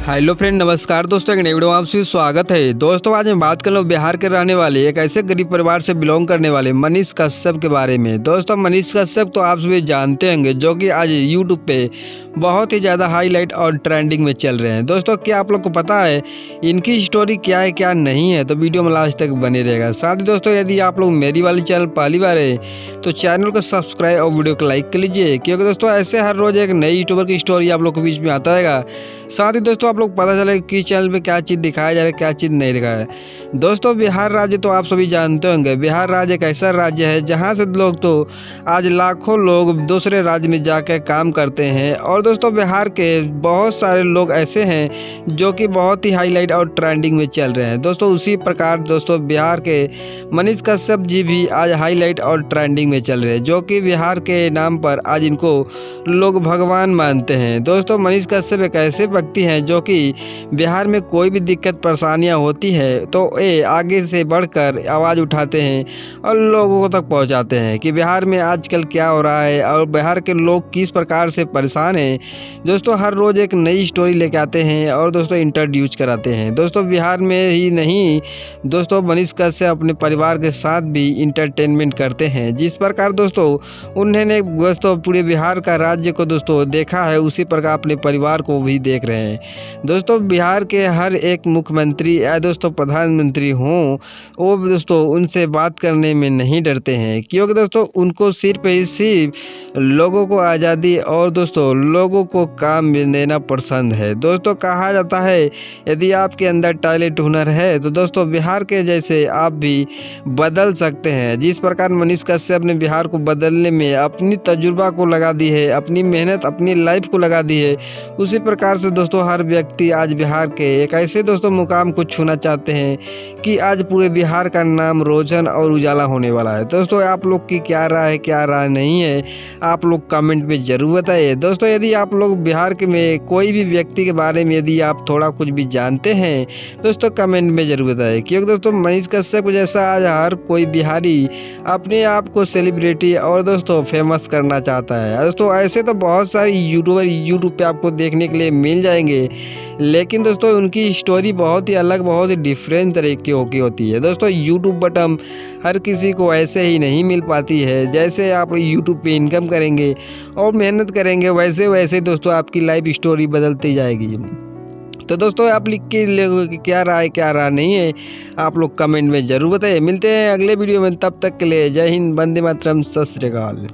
Hello friend, नमस्कार दोस्तों। एक नई वीडियो में आपसे स्वागत है। दोस्तों आज मैं बात कर रहा हूँ बिहार के रहने वाले एक ऐसे गरीब परिवार से बिलोंग करने वाले मनीष कश्यप के बारे में। दोस्तों मनीष कश्यप तो आप सभी जानते होंगे, जो कि आज यूट्यूब पे बहुत ही ज़्यादा हाईलाइट और ट्रेंडिंग में चल रहे हैं। दोस्तों क्या आप लोग को पता है इनकी स्टोरी क्या है क्या नहीं है, तो वीडियो में लास्ट तक बने रहेगा। साथ ही दोस्तों यदि आप लोग मेरी वाली चैनल पहली बार है तो चैनल को सब्सक्राइब और वीडियो को लाइक कर लीजिए, क्योंकि दोस्तों ऐसे हर रोज़ एक नई यूट्यूबर की स्टोरी आप लोग के बीच में आता रहेगा। साथ ही दोस्तों आप लोग पता चले किस चैनल पे क्या चीज़ दिखाया जा रहा है, क्या चीज़ नहीं दिखाया है। दोस्तों बिहार राज्य तो आप सभी जानते होंगे, बिहार राज्य एक ऐसा राज्य है जहाँ से लोग तो आज लाखों लोग दूसरे राज्य में जाकर काम करते हैं। और दोस्तों बिहार के बहुत सारे लोग ऐसे हैं जो कि बहुत ही हाईलाइट और ट्रेंडिंग में चल रहे हैं। दोस्तों उसी प्रकार दोस्तों बिहार के मनीष कश्यप जी भी आज हाईलाइट और ट्रेंडिंग में चल रहे हैं, जो कि बिहार के नाम पर आज इनको लोग भगवान मानते हैं। दोस्तों मनीष कश्यप एक ऐसे व्यक्ति हैं जो कि बिहार में कोई भी दिक्कत परेशानियां होती है तो ये आगे से बढ़कर आवाज़ उठाते हैं और लोगों तक पहुंचाते हैं कि बिहार में आजकल क्या हो रहा है और बिहार के लोग किस प्रकार से परेशान हैं। दोस्तों हर रोज़ एक नई स्टोरी लेके आते हैं और दोस्तों इंट्रोड्यूस कराते हैं। दोस्तों बिहार में ही नहीं, दोस्तों मनीष कश्यप अपने परिवार के साथ भी इंटरटेनमेंट करते हैं। जिस प्रकार दोस्तों उन्होंने दोस्तों पूरे बिहार का राज्य को दोस्तों देखा है, उसी प्रकार अपने परिवार को भी देख रहे हैं। दोस्तों बिहार के हर एक मुख्यमंत्री या दोस्तों प्रधानमंत्री हों, वो दोस्तों उनसे बात करने में नहीं डरते हैं, क्योंकि दोस्तों उनको सिर्फ ही सिर्फ लोगों को आज़ादी और दोस्तों लोगों को काम देना पसंद है। दोस्तों कहा जाता है यदि आपके अंदर टैलेंट हुनर है तो दोस्तों बिहार के जैसे आप भी बदल सकते हैं। जिस प्रकार मनीष कश्यप ने बिहार को बदलने में अपनी तजुर्बा को लगा दी है, अपनी मेहनत अपनी लाइफ को लगा दी है, उसी प्रकार से दोस्तों हर व्यक्ति आज बिहार के एक ऐसे दोस्तों मुकाम को छूना चाहते हैं कि आज पूरे बिहार का नाम रोशन और उजाला होने वाला है। दोस्तों आप लोग की क्या राय है क्या राय नहीं है, आप लोग कमेंट में जरूर बताइए। दोस्तों यदि आप लोग बिहार के में कोई भी व्यक्ति के बारे में यदि आप थोड़ा कुछ भी जानते हैं दोस्तों कमेंट में जरूर बताइए, क्योंकि दोस्तों मनीष कश्यप जैसा आज हर कोई बिहारी अपने आप को सेलिब्रिटी और दोस्तों फेमस करना चाहता है। दोस्तों ऐसे तो बहुत सारे यूट्यूबर यूट्यूब पे आपको देखने के लिए मिल जाएंगे, लेकिन दोस्तों उनकी स्टोरी बहुत ही अलग बहुत ही डिफरेंट तरीके की होती है। दोस्तों यूट्यूब बटन हर किसी को ऐसे ही नहीं मिल पाती है। जैसे आप यूट्यूब पे इनकम करेंगे और मेहनत करेंगे वैसे वैसे दोस्तों आपकी लाइफ स्टोरी बदलती जाएगी। तो दोस्तों आप लिख के क्या राय क्या रहा नहीं है, आप लोग कमेंट में ज़रूर बताइए। मिलते हैं अगले वीडियो में, तब तक के लिए जय हिंद, वंदे मातरम, सत श्री अकाल।